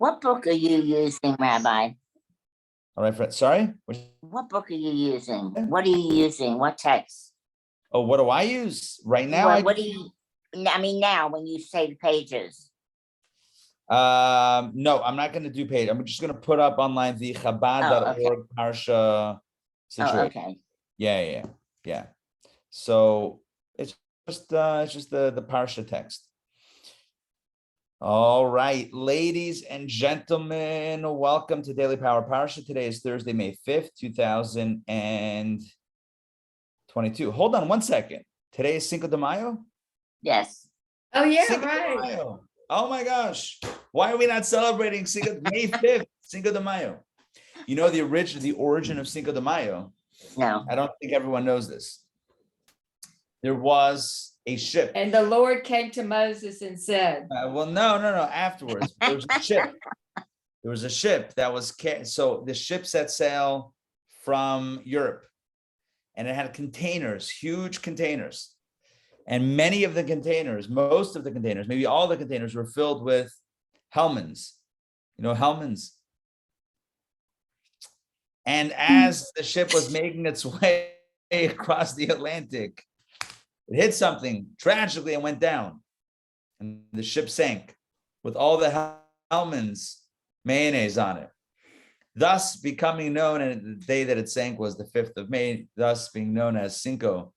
What book are you using, Rabbi? All right, Fred. Sorry? What book are you using? What are you using? What text? Oh, what do I use right now? What do you, I mean, now when you say the pages? No, I'm not going to do page. I'm just going to put up online the Chabad.org Parsha situation. Okay. Yeah. So it's just the Parsha text. All right, ladies and gentlemen, welcome to Daily Power Parsha. Today is Thursday, May 5th, 2022. Hold on one second. Today is Cinco de Mayo? Yes. Oh, yeah, Cinco right. de Mayo. Oh my gosh. Why are we not celebrating May 5th, Cinco de Mayo? You know the origin of Cinco de Mayo? No. I don't think everyone knows this. There was a ship. And the Lord came to Moses and said, Well, no. Afterwards, there was a ship. There was a ship that was so the ship set sail from Europe, and it had containers, huge containers, and most of the containers, maybe all the containers were filled with helmans. You know helmans. And as the ship was making its way across the Atlantic, it hit something tragically and went down. And the ship sank with all the helmans mayonnaise on it. Thus becoming known, and the day that it sank was the 5th of May, thus being known as Cinco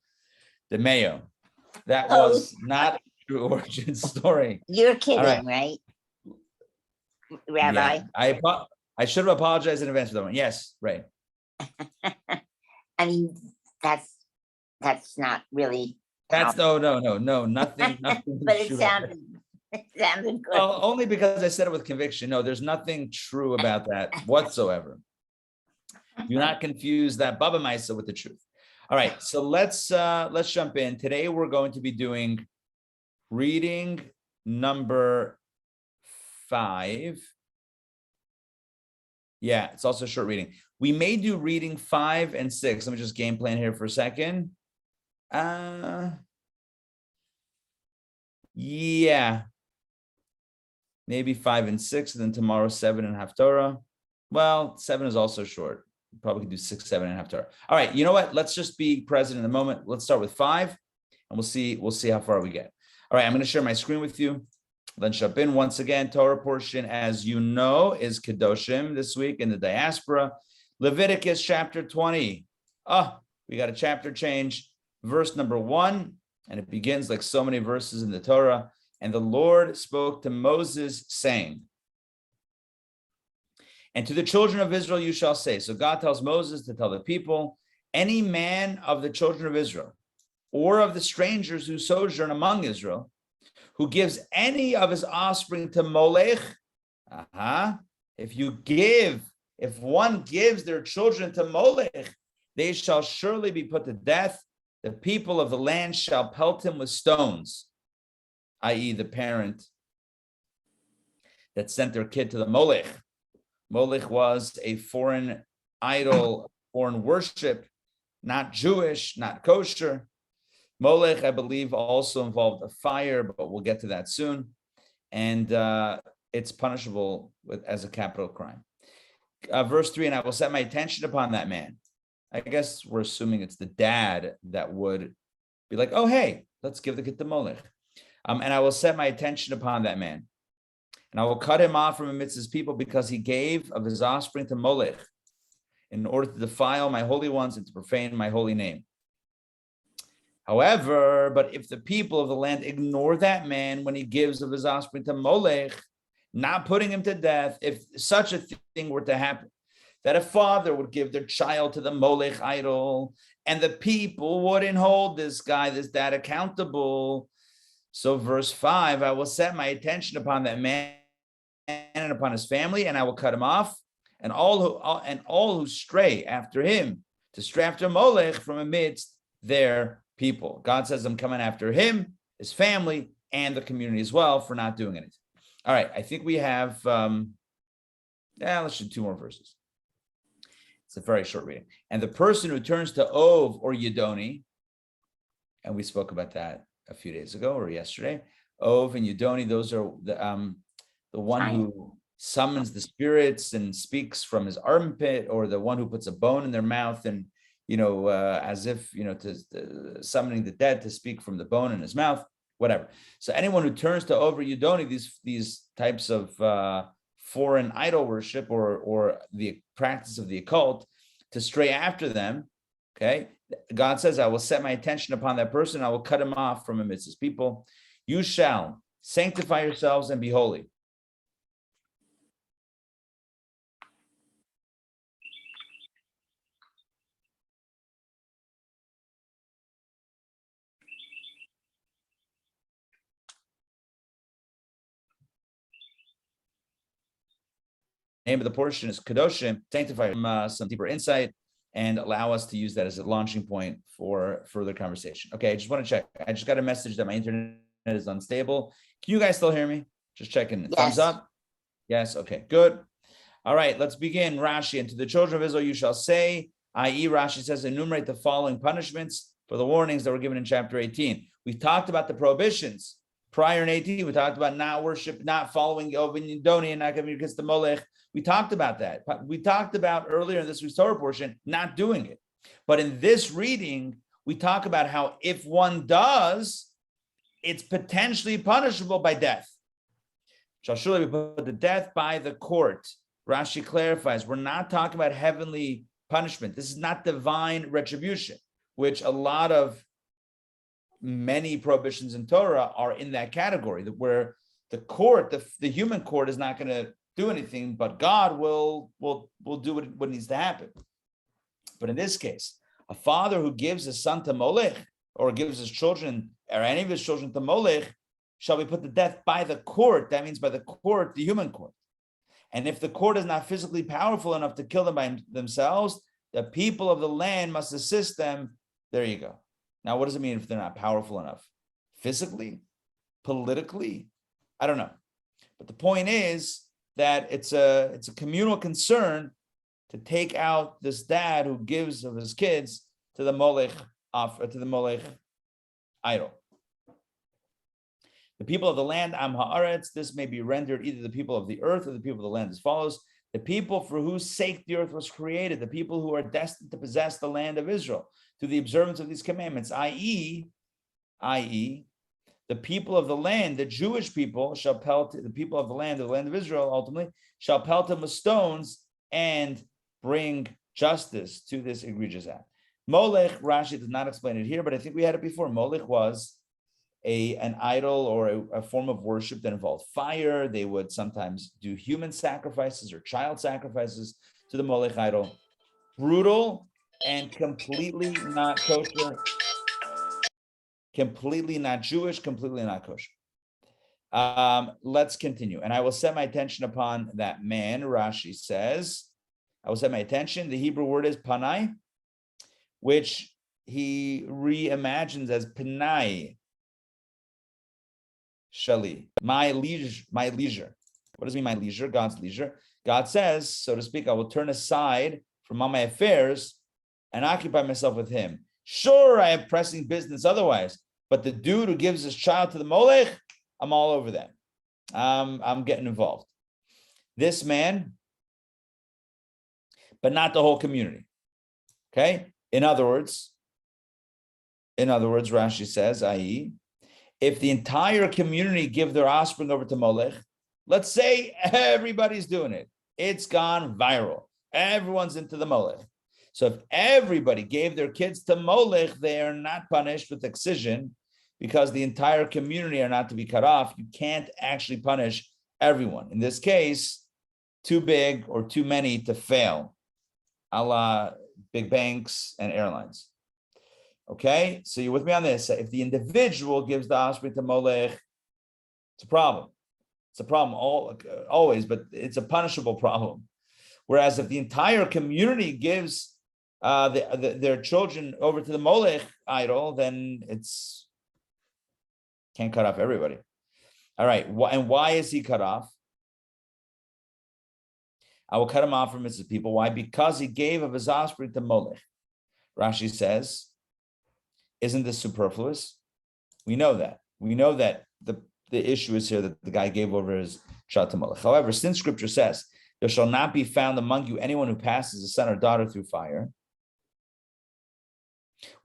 de Mayo. That was not a true origin story. You're kidding, right? Rabbi? Yeah, I should have apologized in advance for that one. Yes, right. I mean, that's not really. That's no, nothing. But it sounded good. Well, only because I said it with conviction. No, there's nothing true about that whatsoever. Do not confuse that Baba Maisa with the truth. All right, so let's jump in. Today we're going to be doing reading number 5. Yeah, it's also short reading. We may do reading 5 and 6. Let me just game plan here for a second. Yeah, maybe 5 and 6, and then tomorrow 7 and Haftorah. Well, 7 is also short. Probably could do 6, 7 and Haftorah. All right, you know what? Let's just be present in the moment. Let's start with 5, and we'll see how far we get. All right, I'm going to share my screen with you. Then jump in once again. Torah portion, as you know, is Kedoshim this week in the diaspora. Leviticus chapter 20. We got a chapter change. Verse number 1, and it begins like so many verses in the Torah. And the Lord spoke to Moses, saying, and to the children of Israel you shall say. So God tells Moses to tell the people, any man of the children of Israel, or of the strangers who sojourn among Israel, who gives any of his offspring to Molech, if one gives their children to Molech, they shall surely be put to death. The people of the land shall pelt him with stones, i.e. the parent that sent their kid to the Molech. Molech was a foreign idol, foreign worship, not Jewish, not kosher. Molech, I believe, also involved a fire, but we'll get to that soon. And it's punishable as a capital crime. Verse 3, and I will set my attention upon that man. I guess we're assuming it's the dad that would be like, oh, hey, let's give the kid to Molech. And I will set my attention upon that man. And I will cut him off from amidst his people because he gave of his offspring to Molech in order to defile my holy ones and to profane my holy name. However, but if the people of the land ignore that man when he gives of his offspring to Molech, not putting him to death, if such a thing were to happen, that a father would give their child to the Molech idol, and the people wouldn't hold this dad accountable. So verse 5, I will set my attention upon that man and upon his family, and I will cut him off, and all who stray after him, to stray after Molech from amidst their people. God says, I'm coming after him, his family, and the community as well for not doing anything. All right, I think we have, let's do 2 more verses. It's a very short reading. And the person who turns to Ov or Yidoni, and we spoke about that a few days ago or yesterday, Ov and Yidoni, those are the one who summons the spirits and speaks from his armpit, or the one who puts a bone in their mouth and, as if, summoning the dead to speak from the bone in his mouth, whatever. So anyone who turns to over Yudoni, these types of foreign idol worship or the practice of the occult, to stray after them, okay, God says, I will set my attention upon that person. I will cut him off from amidst his people. You shall sanctify yourselves and be holy. Name of the portion is Kedoshim. Sanctify some deeper insight and allow us to use that as a launching point for further conversation. Okay, I just want to check. I just got a message that my internet is unstable. Can you guys still hear me? Just checking. Yes. Thumbs up. Yes. Okay, good. All right, let's begin. Rashi, and to the children of Israel you shall say, i.e. Rashi says, enumerate the following punishments for the warnings that were given in chapter 18. We talked about the prohibitions prior in 18. We talked about not worship, not following Ovin Yidoni, and not giving your kids to Molech. We talked about that. We talked about earlier in this week's Torah portion, not doing it. But in this reading, we talk about how if one does, it's potentially punishable by death. Shall surely be put to death by the court. Rashi clarifies, we're not talking about heavenly punishment. This is not divine retribution, which many prohibitions in Torah are in that category, where the court, the human court, is not going to do anything, but God will do what needs to happen. But in this case, a father who gives his son to Molech, or gives his children, or any of his children to Molech, shall be put to death by the court. That means by the court, the human court. And if the court is not physically powerful enough to kill them by themselves, the people of the land must assist them. There you go. Now, what does it mean if they're not powerful enough? Physically? Politically? I don't know. But the point is that it's a communal concern to take out this dad who gives of his kids to the Molech idol. The people of the land, Am Haaretz, this may be rendered either the people of the earth or the people of the land as follows. The people for whose sake the earth was created, the people who are destined to possess the land of Israel, through the observance of these commandments, i.e., the people of the land, the Jewish people, shall pelt the people of the land of Israel, ultimately, shall pelt them with stones and bring justice to this egregious act. Molech, Rashi does not explain it here, but I think we had it before. Molech was an idol or a form of worship that involved fire. They would sometimes do human sacrifices or child sacrifices to the Molech idol. Brutal and completely not kosher. Completely not Jewish, completely not kosher. Let's continue. And I will set my attention upon that man, Rashi says. I will set my attention. The Hebrew word is panai, which he reimagines as panai shali, my leisure. What does it mean, my leisure? God's leisure. God says, so to speak, I will turn aside from all my affairs and occupy myself with him. Sure, I have pressing business otherwise, but the dude who gives his child to the Molech, I'm all over that. I'm getting involved. This man, but not the whole community. Okay? In other words, Rashi says, i.e., if the entire community give their offspring over to Molech, let's say everybody's doing it. It's gone viral. Everyone's into the Molech. So if everybody gave their kids to Molech, they are not punished with excision because the entire community are not to be cut off. You can't actually punish everyone. In this case, too big or too many to fail, a la big banks and airlines. Okay, so you're with me on this. If the individual gives the offspring to Molech, it's a problem. It's a problem always, but it's a punishable problem. Whereas if the entire community gives their children over to the Molech idol, then it's can't cut off everybody. All right, and why is he cut off? I will cut him off from his people. Why? Because he gave of his offspring to Molech. Rashi says, isn't this superfluous? We know that. We know that the issue is here that the guy gave over his child to Molech. However, since Scripture says, there shall not be found among you anyone who passes a son or daughter through fire,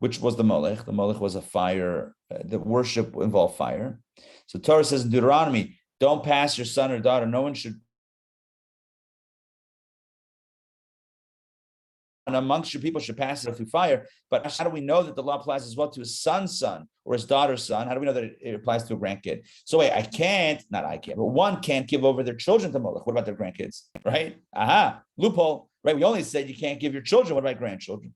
which was the Molech. The Molech was a fire, the worship involved fire. So Torah says in Deuteronomy, don't pass your son or daughter. No one should, and amongst your people should pass it through fire. But how do we know that the law applies as well to his son's son or his daughter's son? How do we know that it applies to a grandkid? So wait, but one can't give over their children to Molech. What about their grandkids, right? Aha, loophole, right? We only said you can't give your children. What about grandchildren?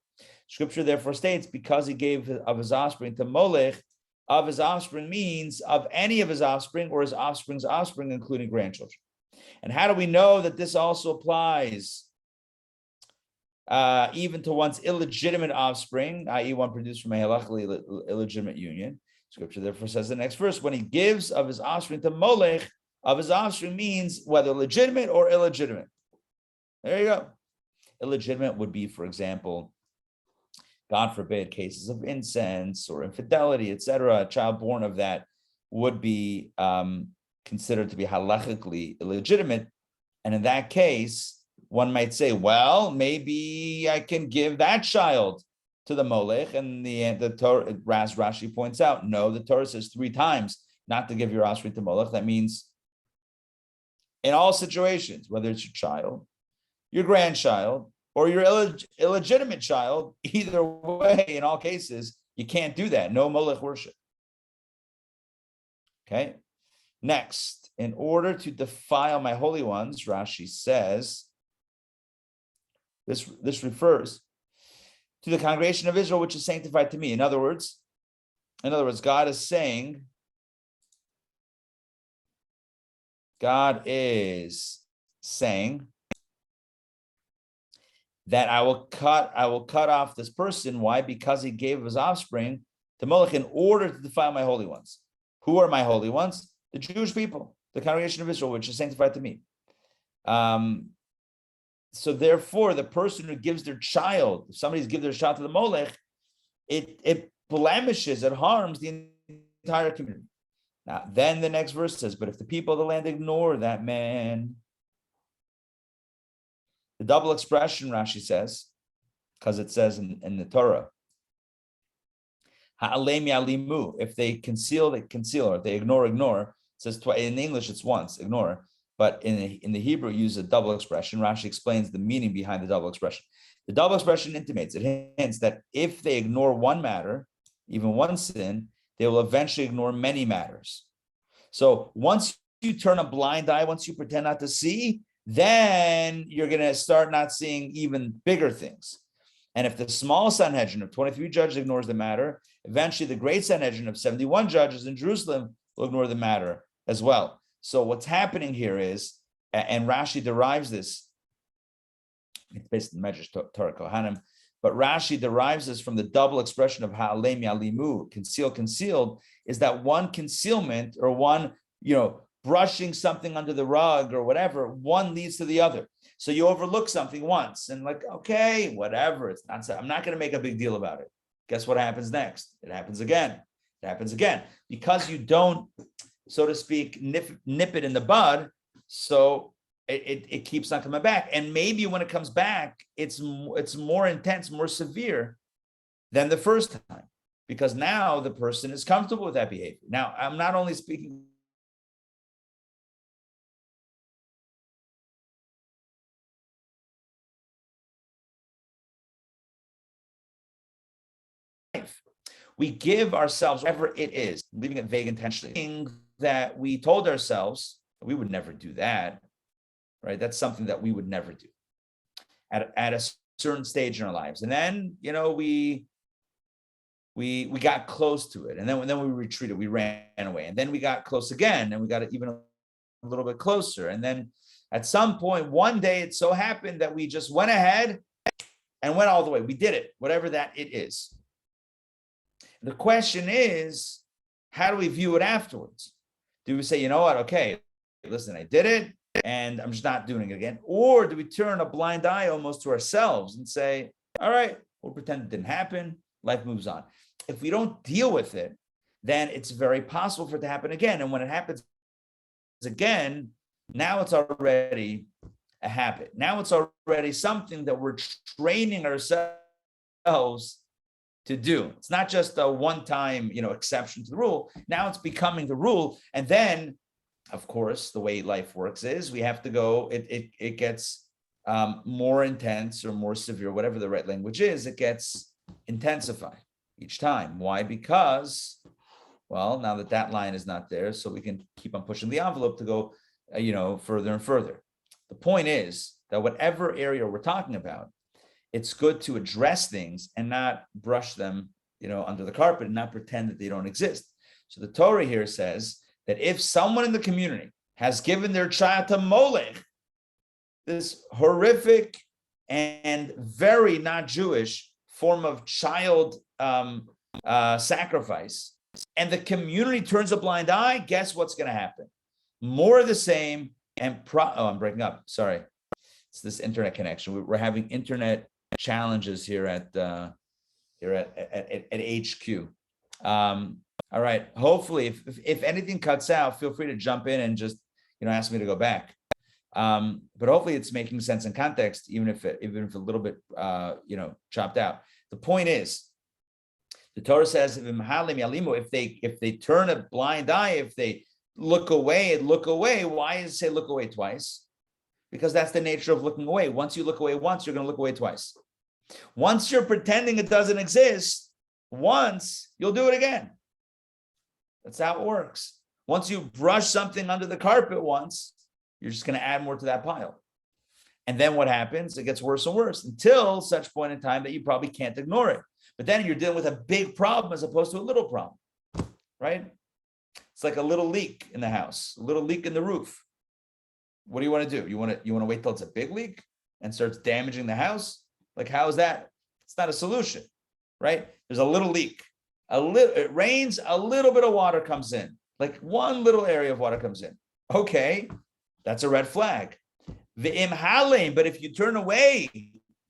Scripture therefore states, because he gave of his offspring to Molech, of his offspring means of any of his offspring or his offspring's offspring, including grandchildren. And how do we know that this also applies even to one's illegitimate offspring, i.e. one produced from a halachically illegitimate union? Scripture therefore says in the next verse, when he gives of his offspring to Molech, of his offspring means whether legitimate or illegitimate. There you go. Illegitimate would be, for example, God forbid, cases of incense or infidelity, etc. A child born of that would be considered to be halachically illegitimate. And in that case, one might say, well, maybe I can give that child to the Molech. And the Torah, Rashi points out, no, the Torah says 3 times not to give your offspring to Molech. That means in all situations, whether it's your child, your grandchild, or your illegitimate child, either way, in all cases, you can't do that. No Molech worship. Okay. Next, in order to defile my holy ones, Rashi says, this refers to the congregation of Israel, which is sanctified to me. In other words, God is saying, that I will cut off this person. Why? Because he gave his offspring to Molech in order to defile my holy ones. Who are my holy ones? The Jewish people, the congregation of Israel, which is sanctified to me. So therefore, the person who gives their child, if somebody's given their child to the Molech, it blemishes, it harms the entire community. Now, then the next verse says, but if the people of the land ignore that man, the double expression, Rashi says, because it says in the Torah, ha'alem yalimu, if they conceal, or if they ignore. It says twice. In English, it's once, ignore. But in the Hebrew, use a double expression. Rashi explains the meaning behind the double expression. The double expression intimates, it hints that if they ignore one matter, even one sin, they will eventually ignore many matters. So once you turn a blind eye, once you pretend not to see, then you're going to start not seeing even bigger things. And if the small Sanhedrin of 23 judges ignores the matter, eventually the great Sanhedrin of 71 judges in Jerusalem will ignore the matter as well. So what's happening here is, and Rashi derives this, it's based in the Medrash Torah Kohanim, but Rashi derives this from the double expression of ha'alem yalimu, concealed, is that one concealment or one, brushing something under the rug or whatever, one leads to the other. So you overlook something once and okay, whatever, it's not, I'm not going to make a big deal about it. Guess what happens next? It happens again. Because you don't, so to speak, nip it in the bud, so it keeps on coming back. And maybe when it comes back, it's more intense, more severe than the first time, because now the person is comfortable with that behavior. Now, I'm not only speaking we give ourselves whatever it is, leaving it vague intentionally, that we told ourselves we would never do that, right? That's something that we would never do at a certain stage in our lives. And then, we got close to it. And then we retreated, we ran away. And then we got close again, and we got even a little bit closer. And then at some point, one day, it so happened that we just went ahead and went all the way. We did it, whatever that it is. The question is, how do we view it afterwards? Do we say, you know what? Okay, listen, I did it and I'm just not doing it again. Or do we turn a blind eye almost to ourselves and say, all right, we'll pretend it didn't happen. Life moves on. If we don't deal with it, then it's very possible for it to happen again. And when it happens again, now it's already a habit. Now it's already something that we're training ourselves to do. It's not just a one-time, exception to the rule. Now it's becoming the rule. And then, of course, the way life works is we have to go, it gets more intense or more severe, whatever the right language is, it gets intensified each time. Why? Because, well, now that line is not there, so we can keep on pushing the envelope to go, further and further. The point is that whatever area we're talking about, it's good to address things and not brush them, under the carpet and not pretend that they don't exist. So the Torah here says that if someone in the community has given their child to Molech, this horrific and very not Jewish form of child sacrifice, and the community turns a blind eye, guess what's going to happen? More of the same. And I'm breaking up. Sorry, it's this internet connection. We're having internet challenges here at HQ. All right. Hopefully, if anything cuts out, feel free to jump in and just ask me to go back. But hopefully, it's making sense in context, even if a little bit chopped out. The point is, the Torah says, if they turn a blind eye, if they look away. Why does it say look away twice? Because that's the nature of looking away. Once you look away once, you're going to look away twice. Once you're pretending it doesn't exist, once, you'll do it again. That's how it works. Once you brush something under the carpet once, you're just going to add more to that pile. And then what happens? It gets worse and worse until such point in time that you probably can't ignore it. But then you're dealing with a big problem as opposed to a little problem, right? It's like a little leak in the house, a little leak in the roof. What do you want to do? You want to wait till it's a big leak and starts damaging the house? Like, how is that? It's not a solution, right? There's a little leak. It rains, a little bit of water comes in, like one little area of water comes in. Okay, that's a red flag. V'im halim, but if you turn away,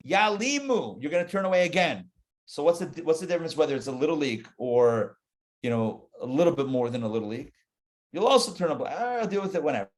yalimu, you're going to turn away again. So what's the difference whether it's a little leak or a little bit more than a little leak? You'll also turn up. I'll deal with it whenever.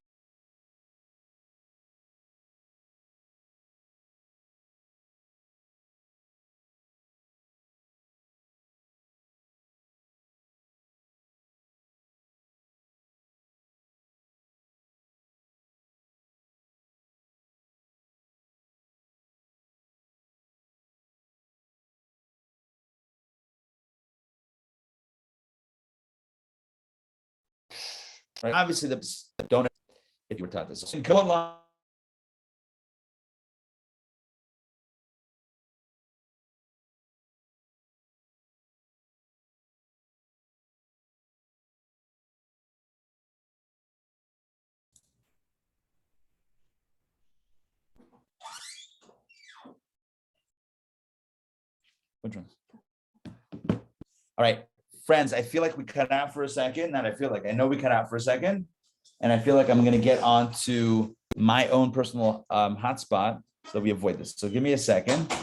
Right? Obviously, don't if you were taught this. So go along. Which one? All right, friends, I feel like we cut out for a second. I know we cut out for a second. And I feel like I'm going to get on to my own personal hotspot so we avoid this. So give me a second.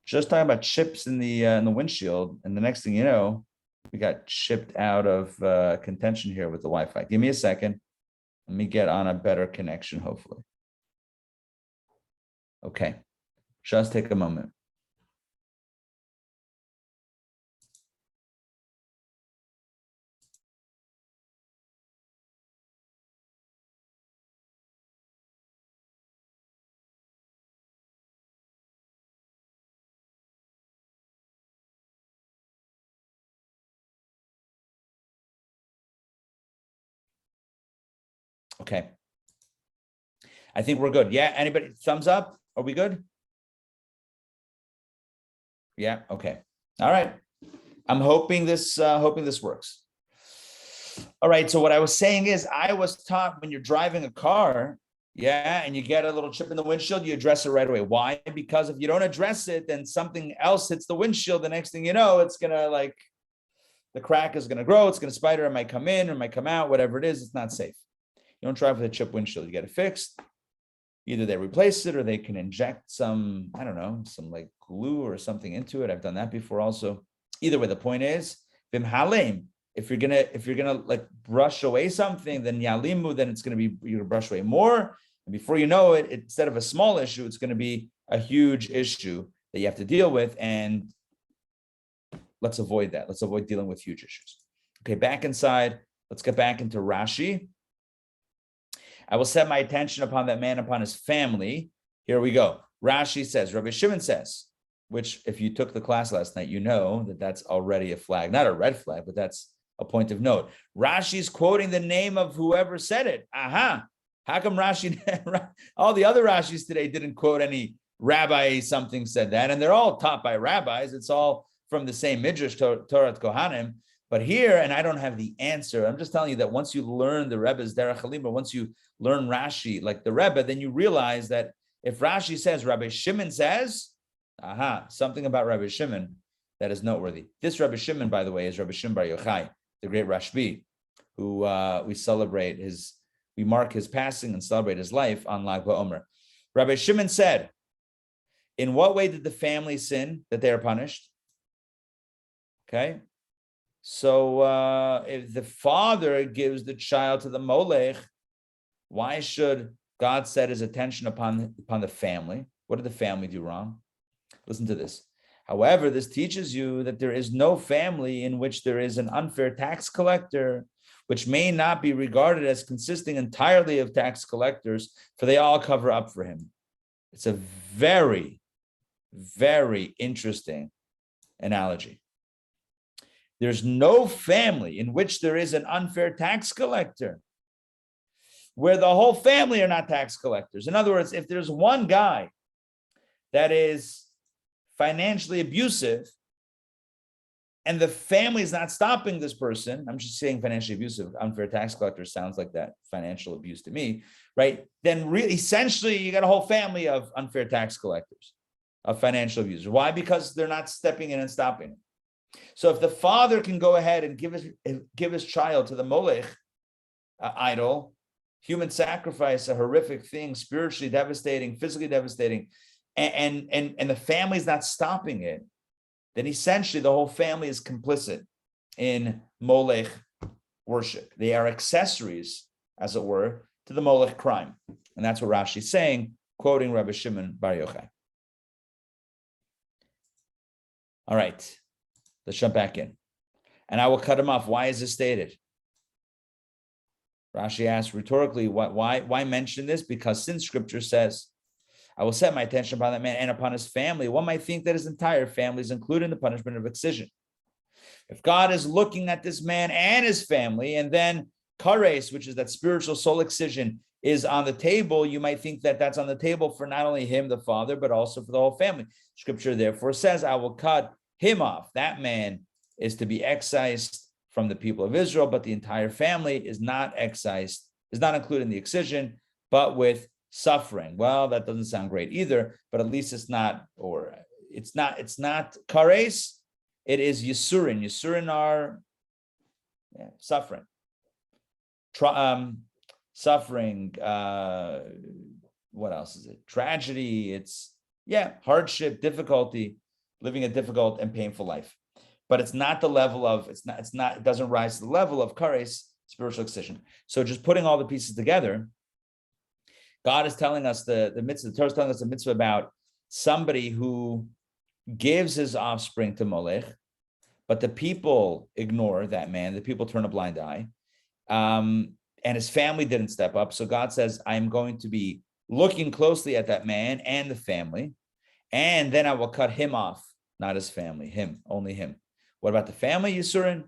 Just talking about chips in the windshield. And the next thing you know, we got chipped out of contention here with the Wi-Fi. Give me a second. Let me get on a better connection, hopefully. Okay. Just take a moment. Okay. I think we're good. Yeah. Anybody? Thumbs up? Are we good? Yeah. Okay. All right. I'm hoping this works. All right. So what I was saying is, I was taught when you're driving a car, and you get a little chip in the windshield, you address it right away. Why? Because if you don't address it, then something else hits the windshield. The next thing you know, it's gonna the crack is gonna grow. It's gonna spider. It might come in or it might come out. Whatever it is, it's not safe. You don't drive with a chip windshield. You get it fixed. Either they replace it or they can inject some, I don't know, some glue or something into it. I've done that before also. Either way, the point is, vim halem. If you're gonna like brush away something, then yalimu, then it's gonna be you're gonna brush away more. And before you know it, instead of a small issue, it's gonna be a huge issue that you have to deal with. And let's avoid that. Let's avoid dealing with huge issues. Okay, back inside. Let's get back into Rashi. I will set my attention upon that man, upon his family. Here we go. Rashi says, Rabbi Shimon says, which if you took the class last night, you know that that's already a flag, not a red flag, but that's a point of note. Rashi's quoting the name of whoever said it. Aha. How come Rashi, all the other Rashis today didn't quote any rabbi something said that, and they're all taught by rabbis. It's all from the same Midrash, Torah Kohanim. But here, and I don't have the answer, I'm just telling you that once you learn the Rebbe's Derech Halima, once you learn Rashi like the Rebbe, then you realize that if Rashi says, Rabbi Shimon says, something about Rabbi Shimon that is noteworthy. This Rabbi Shimon, by the way, is Rabbi Shimon Bar Yochai, the great Rashbi, who we mark his passing and celebrate his life on Lag BaOmer. Rabbi Shimon said, in what way did the family sin that they are punished? Okay. So if the father gives the child to the molech, why should God set his attention upon the family? What did the family do wrong? Listen to this. However, this teaches you that there is no family in which there is an unfair tax collector, which may not be regarded as consisting entirely of tax collectors, for they all cover up for him. It's a very, very interesting analogy. There's no family in which there is an unfair tax collector, where the whole family are not tax collectors. In other words, if there's one guy that is financially abusive and the family is not stopping this person, I'm just saying financially abusive, unfair tax collector sounds like that, financial abuse to me, right? Then really, essentially, you got a whole family of unfair tax collectors, of financial abusers. Why? Because they're not stepping in and stopping it. So if the father can go ahead and give his child to the molech idol, human sacrifice, a horrific thing, spiritually devastating, physically devastating, and the family's not stopping it, then essentially the whole family is complicit in molech worship. They are accessories, as it were, to the molech crime. And that's what Rashi's saying, quoting Rabbi Shimon Bar Yochai. All right. Let's jump back in. And I will cut him off. Why is this stated? Rashi asks rhetorically, why mention this? Because since scripture says, I will set my attention upon that man and upon his family, one might think that his entire family is included in the punishment of excision. If God is looking at this man and his family, and then kares, which is that spiritual soul excision, is on the table, you might think that that's on the table for not only him, the father, but also for the whole family. Scripture therefore says, I will cut him off. That man is to be excised from the people of Israel, but the entire family is not excised, is not included in the excision, but with suffering. Well, that doesn't sound great either, but at least it's not kares, it is yisurin. Yisurin are suffering. Suffering, what else is it? Tragedy, it's hardship, difficulty, living a difficult and painful life. But it's not the level of, it doesn't rise to the level of kares, spiritual excision. So just putting all the pieces together, God is telling us the mitzvah, the Torah is telling us the mitzvah about somebody who gives his offspring to molech, but the people ignore that man, the people turn a blind eye, and his family didn't step up. So God says, I'm going to be looking closely at that man and the family, and then I will cut him off, not his family, him, only him. What about the family, Yisurin?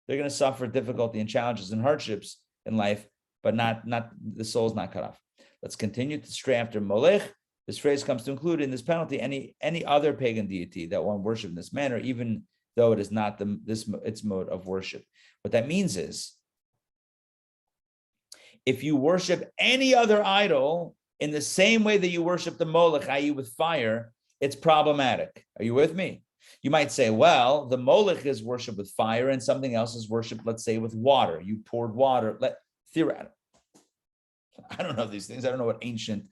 They're going to suffer difficulty and challenges and hardships in life, but not the soul's not cut off. Let's continue to stray after Molech. This phrase comes to include in this penalty any other pagan deity that one worship in this manner, even though it is not its mode of worship. What that means is, if you worship any other idol in the same way that you worship the Molech, i.e. with fire, it's problematic. Are you with me? You might say, well, the Molech is worshipped with fire and something else is worshipped, let's say, with water. You poured water. Theoretically, I don't know these things. I don't know what ancient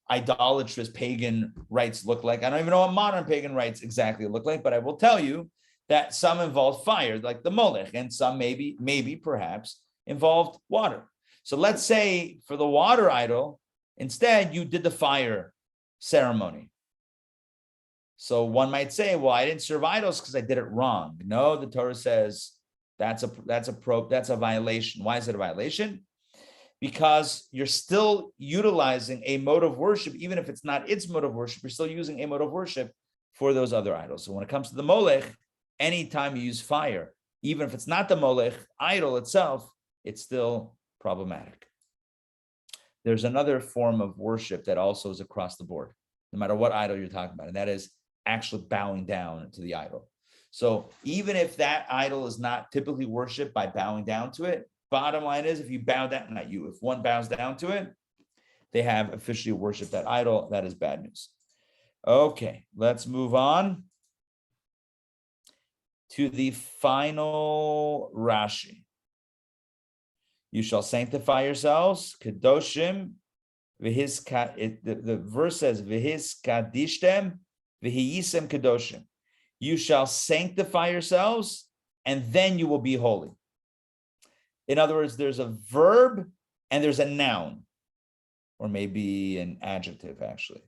idolatrous pagan rites look like. I don't even know what modern pagan rites exactly look like, but I will tell you that some involved fire, like the molech, and some maybe perhaps involved water. So let's say for the water idol, instead you did the fire ceremony. So one might say, well, I didn't serve idols because I did it wrong. No, the Torah says that's a violation. Why is it a violation? Because you're still utilizing a mode of worship, even if it's not its mode of worship, you're still using a mode of worship for those other idols. So when it comes to the molech, anytime you use fire, even if it's not the molech idol itself, it's still problematic. There's another form of worship that also is across the board, no matter what idol you're talking about, and that is actually bowing down to the idol. So even if that idol is not typically worshipped by bowing down to it, bottom line is if you bow down, not you, if one bows down to it, they have officially worshiped that idol. That is bad news. Okay, let's move on to the final Rashi. You shall sanctify yourselves, Kedoshim, the verse says, V'his kadishtem, v'hiyisem Kedoshim. You shall sanctify yourselves, and then you will be holy. In other words, there's a verb and there's a noun, or maybe an adjective, actually,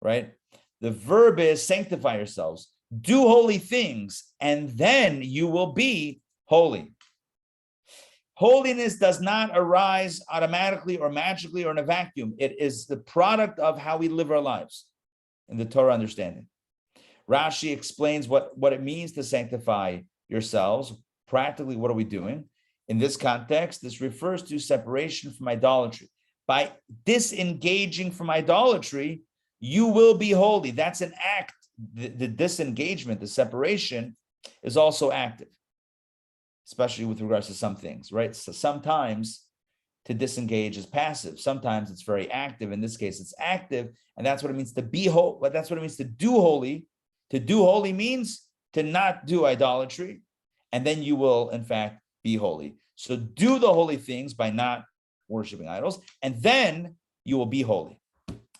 right? The verb is sanctify yourselves, do holy things, and then you will be holy. Holiness does not arise automatically or magically or in a vacuum. It is the product of how we live our lives in the Torah understanding. Rashi explains what it means to sanctify yourselves. Practically, what are we doing? In this context, this refers to separation from idolatry. By disengaging from idolatry, you will be holy. That's an act. The disengagement, the separation, is also active, especially with regards to some things, right? So sometimes to disengage is passive. Sometimes it's very active. In this case, it's active, and that's what it means to be holy. That's what it means to do holy. To do holy means to not do idolatry, and then you will, in fact, be holy. So do the holy things by not worshiping idols, and then you will be holy.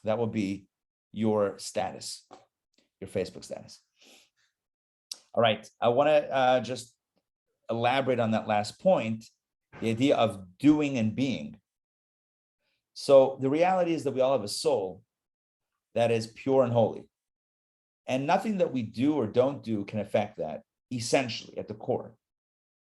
That will be your status, your Facebook status. All right, I want to just elaborate on that last point, the idea of doing and being. So the reality is that we all have a soul that is pure and holy. And nothing that we do or don't do can affect that, essentially, at the core.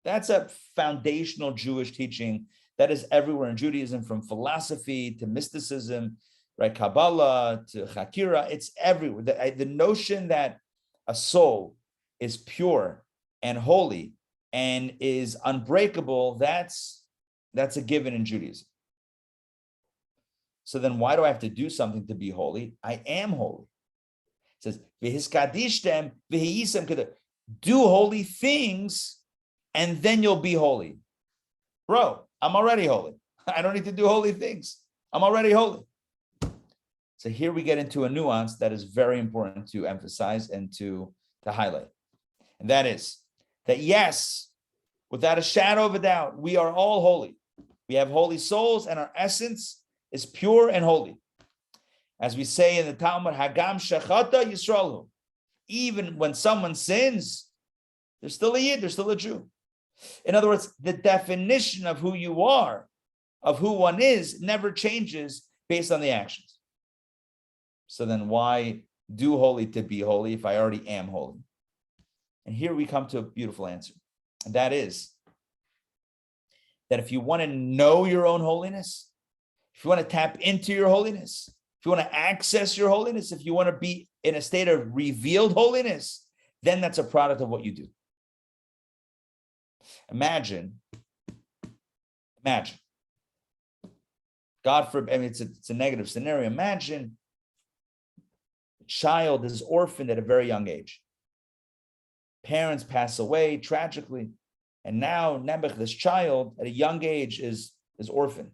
That's a foundational Jewish teaching that is everywhere in Judaism, from philosophy to mysticism, right? Kabbalah to Chakira, it's everywhere. The notion that a soul is pure and holy and is unbreakable, that's a given in Judaism. So then why do I have to do something to be holy? I am holy. It says, V'his kadishtem, v'hiyisem Kedoshim. Do holy things, and then you'll be holy. Bro, I'm already holy. I don't need to do holy things. I'm already holy. So here we get into a nuance that is very important to emphasize and to highlight. And that is that, yes, without a shadow of a doubt, we are all holy. We have holy souls, and our essence is pure and holy. As we say in the Talmud, Hagam shechata Yisraelu. Even when someone sins, they're still a Yid, they're still a Jew. In other words, the definition of who you are, of who one is, never changes based on the actions. So then why do holy to be holy if I already am holy? And here we come to a beautiful answer. And that is that if you want to know your own holiness, if you want to tap into your holiness, if you want to access your holiness, if you want to be in a state of revealed holiness, then that's a product of what you do. Imagine, God forbid, I mean, it's a negative scenario. Imagine a child is orphaned at a very young age. Parents pass away tragically, and now Nebuch, this child, at a young age, is orphaned.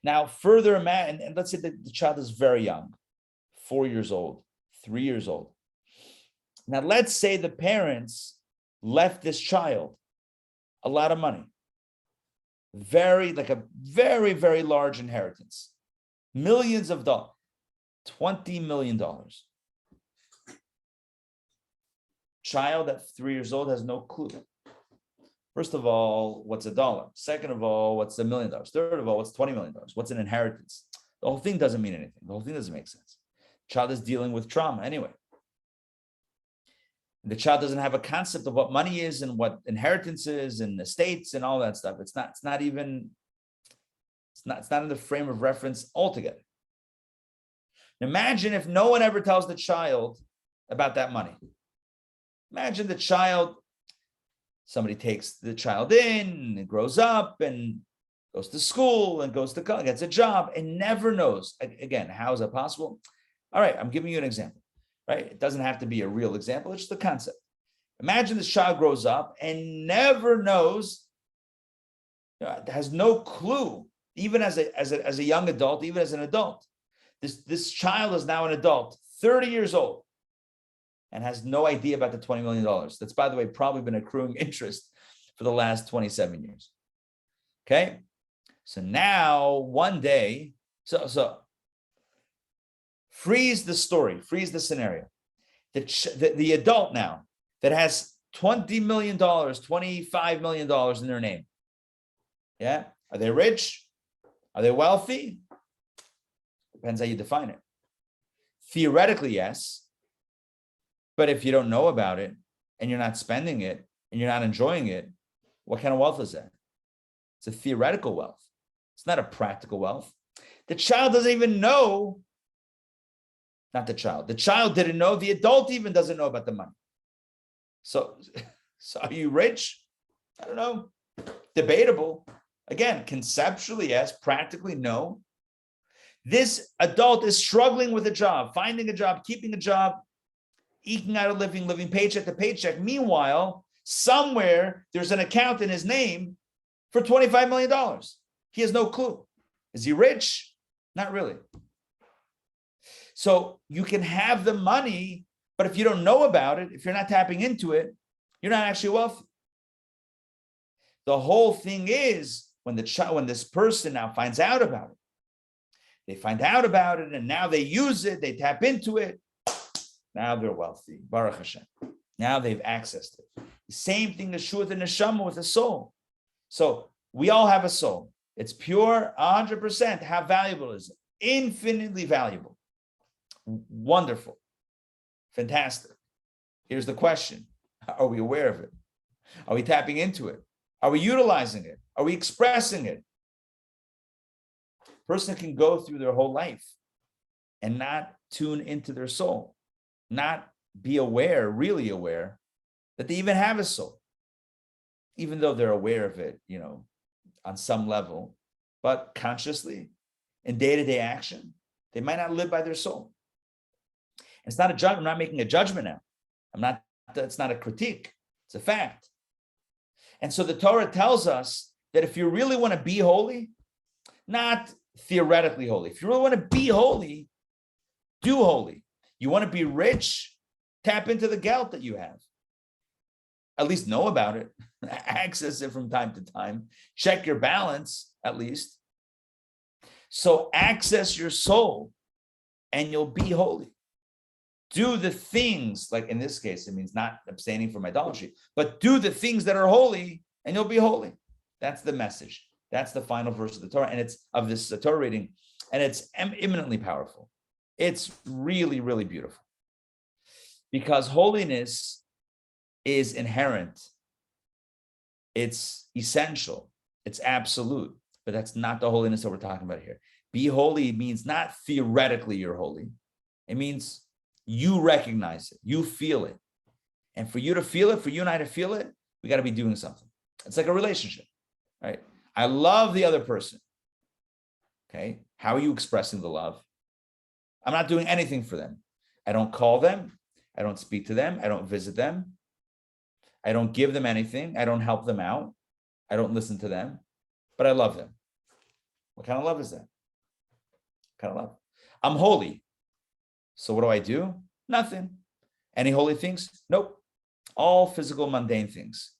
Now, further imagine, and let's say that the child is very young, 4 years old, 3 years old. Now, let's say the parents left this child a lot of money, very, very large inheritance, millions of dollars, $20 million. child at 3 years old has no clue. First of all, what's $1? Second of all, what's $1 million? Third of all, what's $20 million? What's an inheritance? The whole thing doesn't mean anything. The whole thing doesn't make sense. The child is dealing with trauma anyway. The child doesn't have a concept of what money is and what inheritance is and estates and all that stuff. It's not in the frame of reference altogether. Imagine if no one ever tells the child about that money. Imagine the child, somebody takes the child in and grows up and goes to school and goes to college, gets a job and never knows. Again, how is that possible? All right, I'm giving you an example, right? It doesn't have to be a real example. It's just the concept. Imagine this child grows up and never knows, has no clue, even as a young adult, even as an adult. This child is now an adult, 30 years old, and has no idea about the $20 million. That's, by the way, probably been accruing interest for the last 27 years. Okay? So now, one day, so freeze the story, freeze the scenario. The adult now that has $20 million, $25 million in their name. Yeah? Are they rich? Are they wealthy? Depends how you define it. Theoretically, yes. But if you don't know about it and you're not spending it and you're not enjoying it, what kind of wealth is that? It's a theoretical wealth. It's not a practical wealth. The child doesn't even know. Not the child. The child didn't know. The adult even doesn't know about the money. So are you rich? I don't know. Debatable. Again, conceptually, yes. Practically, no. This adult is struggling with a job, finding a job, keeping a job, eking out a living, living paycheck to paycheck. Meanwhile, somewhere there's an account in his name for $25 million. He has no clue. Is he rich? Not really. So you can have the money, but if you don't know about it, if you're not tapping into it, you're not actually wealthy. The whole thing is when this person now finds out about it, they find out about it and now they use it, they tap into it. Now they're wealthy. Baruch Hashem. Now they've accessed it. The same thing is true with the neshama, with the soul. So we all have a soul. It's pure, 100%. How valuable is it? Infinitely valuable. Wonderful. Fantastic. Here's the question. Are we aware of it? Are we tapping into it? Are we utilizing it? Are we expressing it? A person can go through their whole life and not tune into their soul, not be aware, really aware, that they even have a soul, even though they're aware of it, on some level, but consciously, in day-to-day action, they might not live by their soul. It's not a judgment. I'm not making a judgment now. It's not a critique. It's a fact. And so the Torah tells us that if you really want to be holy, not theoretically holy, if you really want to be holy, do holy. You want to be rich, tap into the gelt that you have. At least know about it. Access it from time to time. Check your balance, at least. So access your soul and you'll be holy. Do the things, like in this case, it means not abstaining from idolatry, but do the things that are holy and you'll be holy. That's the message. That's the final verse of the Torah, and it's of this Torah reading, and it's eminently powerful. It's really, really beautiful. Because holiness is inherent. It's essential. It's absolute. But that's not the holiness that we're talking about here. Be holy means not theoretically you're holy. It means you recognize it. You feel it. And for you to feel it, for you and I to feel it, we got to be doing something. It's like a relationship, right? I love the other person. Okay. How are you expressing the love? I'm not doing anything for them. I don't call them. I don't speak to them. I don't visit them. I don't give them anything. I don't help them out. I don't listen to them, but I love them. What kind of love is that? What kind of love? I'm holy. So what do? Nothing. Any holy things? Nope. All physical, mundane things.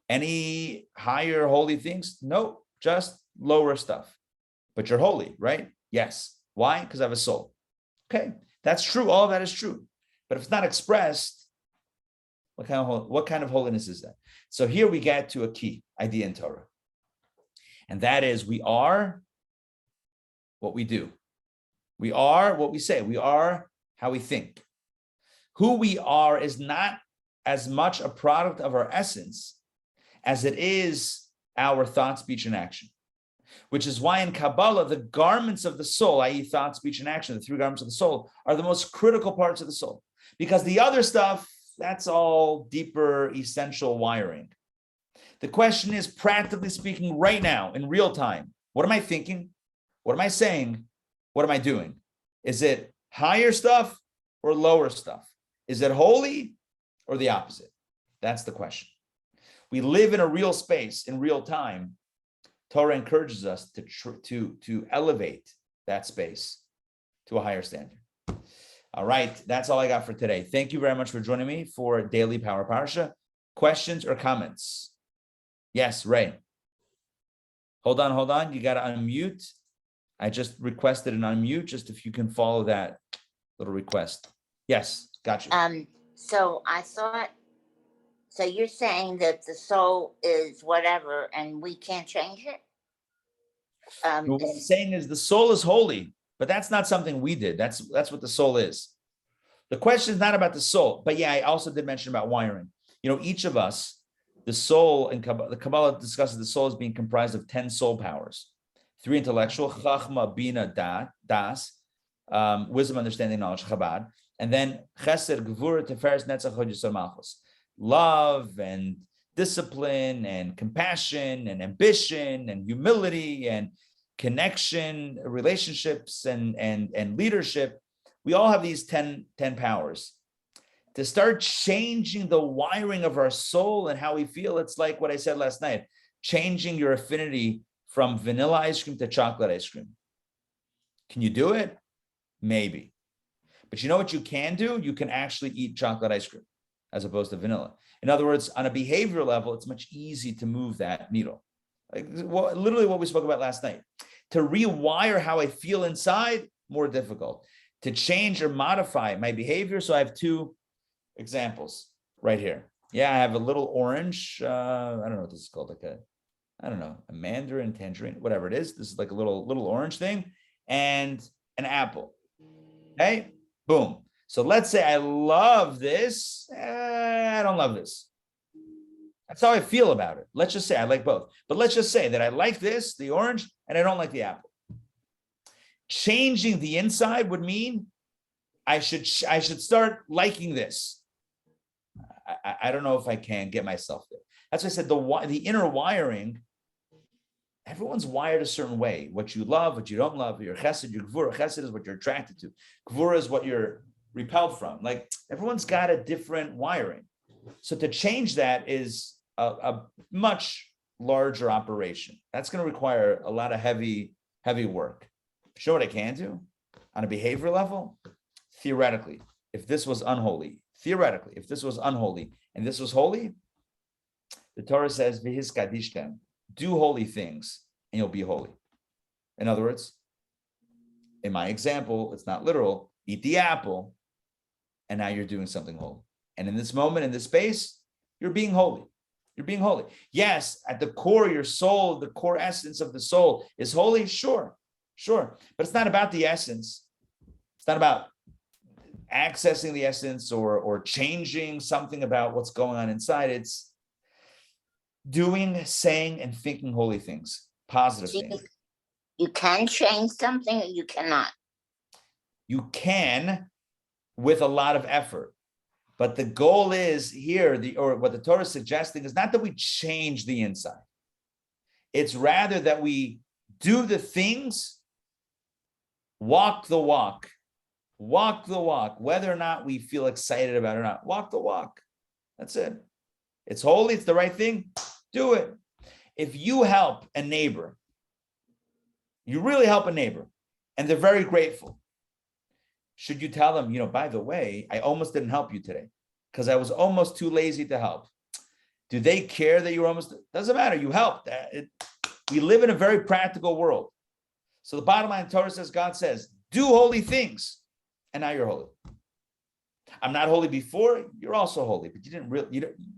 Any higher holy things? Nope. Just lower stuff. But you're holy, right? Yes. Why? Because I have a soul. Okay. That's true. All of that is true. But if it's not expressed, What kind of holiness is that? So here we get to a key idea in Torah. And that is, we are what we do. We are what we say. We are how we think. Who we are is not as much a product of our essence as it is our thought, speech, and action. Which is why in Kabbalah, the garments of the soul, i.e. thought, speech, and action, the three garments of the soul, are the most critical parts of the soul. Because the other stuff, that's all deeper, essential wiring. The question is, practically speaking, right now, in real time, what am I thinking? What am I saying? What am I doing? Is it higher stuff or lower stuff? Is it holy or the opposite? That's the question. We live in a real space in real time. Torah encourages us to elevate that space to a higher standard. All right, that's all I got for today. Thank you very much for joining me for Daily Power Parsha. Questions or comments? Yes, Ray. Hold on. You got to unmute. I just requested an unmute, just if you can follow that little request. Yes, got you. So I thought, so you're saying that the soul is whatever and we can't change it? What I'm saying is the soul is holy, but that's not something we did. That's what the soul is. The question is not about the soul, but yeah, I also did mention about wiring. You know, each of us, the soul, and the Kabbalah discusses the soul as being comprised of 10 soul powers. 3 intellectual, chachma, bina, das, wisdom, understanding, knowledge, chabad, and then chesed, gvura, teferes, netzach, hod, yisod, malchus. Love and discipline and compassion and ambition and humility and connection, relationships and leadership. We all have these 10 powers. To start changing the wiring of our soul and how we feel, it's like what I said last night, changing your affinity from vanilla ice cream to chocolate ice cream. Can you do it? Maybe. But you know what you can do? You can actually eat chocolate ice cream as opposed to vanilla. In other words, on a behavioral level, it's much easier to move that needle. Literally what we spoke about last night. To rewire how I feel inside, more difficult. To change or modify my behavior. So I have 2 examples right here. Yeah, I have a little orange. I don't know what this is called. Like a mandarin, tangerine, whatever it is. This is like a little orange thing, and an apple. Okay, boom. So let's say I love this. I don't love this. That's how I feel about it. Let's just say I like both. But let's just say that I like this, the orange, and I don't like the apple. Changing the inside would mean I should start liking this. I don't know if I can get myself there. That's why I said the inner wiring, everyone's wired a certain way. What you love, what you don't love, your chesed, your gvura. Chesed is what you're attracted to. Gvura is what you're repelled from. Like, everyone's got a different wiring. So to change that is a much larger operation. That's going to require a lot of heavy work. Show what I can do on a behavior level. Theoretically, if this was unholy, and this was holy, the Torah says, "V'his kadishtem," do holy things and you'll be holy. In other words, in my example, it's not literal, eat the apple, and now you're doing something holy. And in this moment, in this space, you're being holy. You're being holy. Yes, at the core, your soul, the core essence of the soul is holy, sure. But it's not about the essence. It's not about accessing the essence or changing something about what's going on inside. It's doing, saying, and thinking holy things, positive things. You can change something or you cannot. You can with a lot of effort. But the goal is here, what the Torah is suggesting is not that we change the inside. It's rather that we do the things, walk the walk, whether or not we feel excited about it or not. Walk the walk. That's it. It's holy. It's the right thing. Do it. If you help a neighbor, you really help a neighbor, and they're very grateful, should you tell them, by the way, I almost didn't help you today because I was almost too lazy to help? Do they care that you were almost? Doesn't matter. You helped. We live in a very practical world. So the bottom line, Torah says, God says, do holy things, and now you're holy. I'm not holy before, you're also holy, but you didn't really,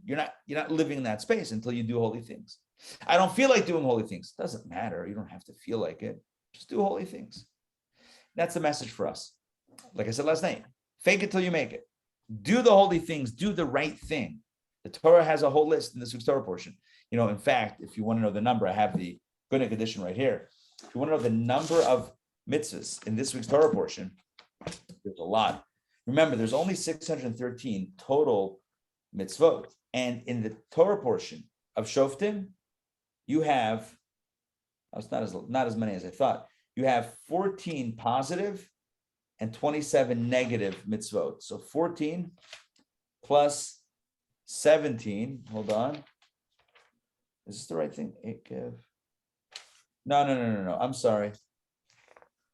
you're not living in that space until you do holy things. I don't feel like doing holy things. Doesn't matter. You don't have to feel like it. Just do holy things. That's the message for us. Like I said last night, fake it till you make it. Do the holy things. Do the right thing. The Torah has a whole list in this week's Torah portion. In fact, if you want to know the number, I have the Gunnick edition right here. If you want to know the number of mitzvahs in this week's Torah portion, there's a lot. Remember, there's only 613 total mitzvot. And in the Torah portion of Shoftim, you have, it's not as many as I thought. You have 14 positive and 27 negative mitzvot. So 14 plus 17. Hold on. Is this the right thing? No. I'm sorry.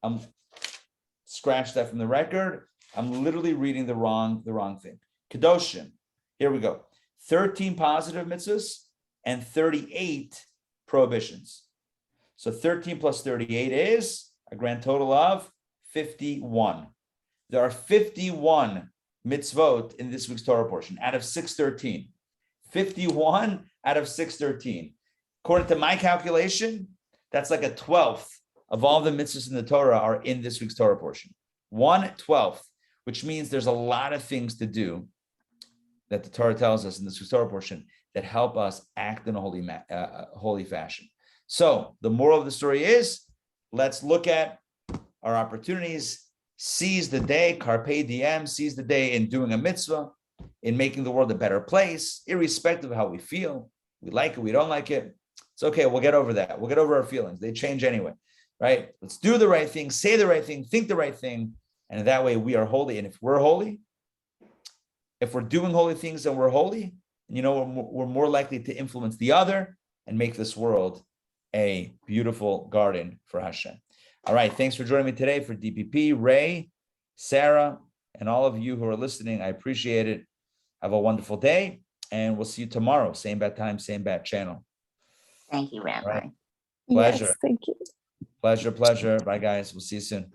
I'm scratch that from the record. I'm literally reading the wrong thing. Kedoshim. Here we go. 13 positive mitzvahs and 38 prohibitions. So 13 plus 38 is a grand total of 51. There are 51 mitzvot in this week's Torah portion out of 613. 51 out of 613. According to my calculation, that's like a 12th of all the mitzvahs in the Torah are in this week's Torah portion. 1/12, which means there's a lot of things to do that the Torah tells us in this week's Torah portion that help us act in a holy fashion. So the moral of the story is, let's look at our opportunities, seize the day, carpe diem, seize the day in doing a mitzvah, in making the world a better place, irrespective of how we feel. We like it, we don't like it. It's okay, we'll get over that. We'll get over our feelings. They change anyway, right? Let's do the right thing, say the right thing, think the right thing, and that way we are holy. And if we're holy, if we're doing holy things and we're holy, we're more likely to influence the other and make this world a beautiful garden for Hashem. All right, thanks for joining me today for DPP, Ray, Sarah, and all of you who are listening. I appreciate it. Have a wonderful day, and we'll see you tomorrow. Same bad time, same bad channel. Thank you, Rabbi. Right. Pleasure. Yes, thank you. Pleasure. Bye, guys. We'll see you soon.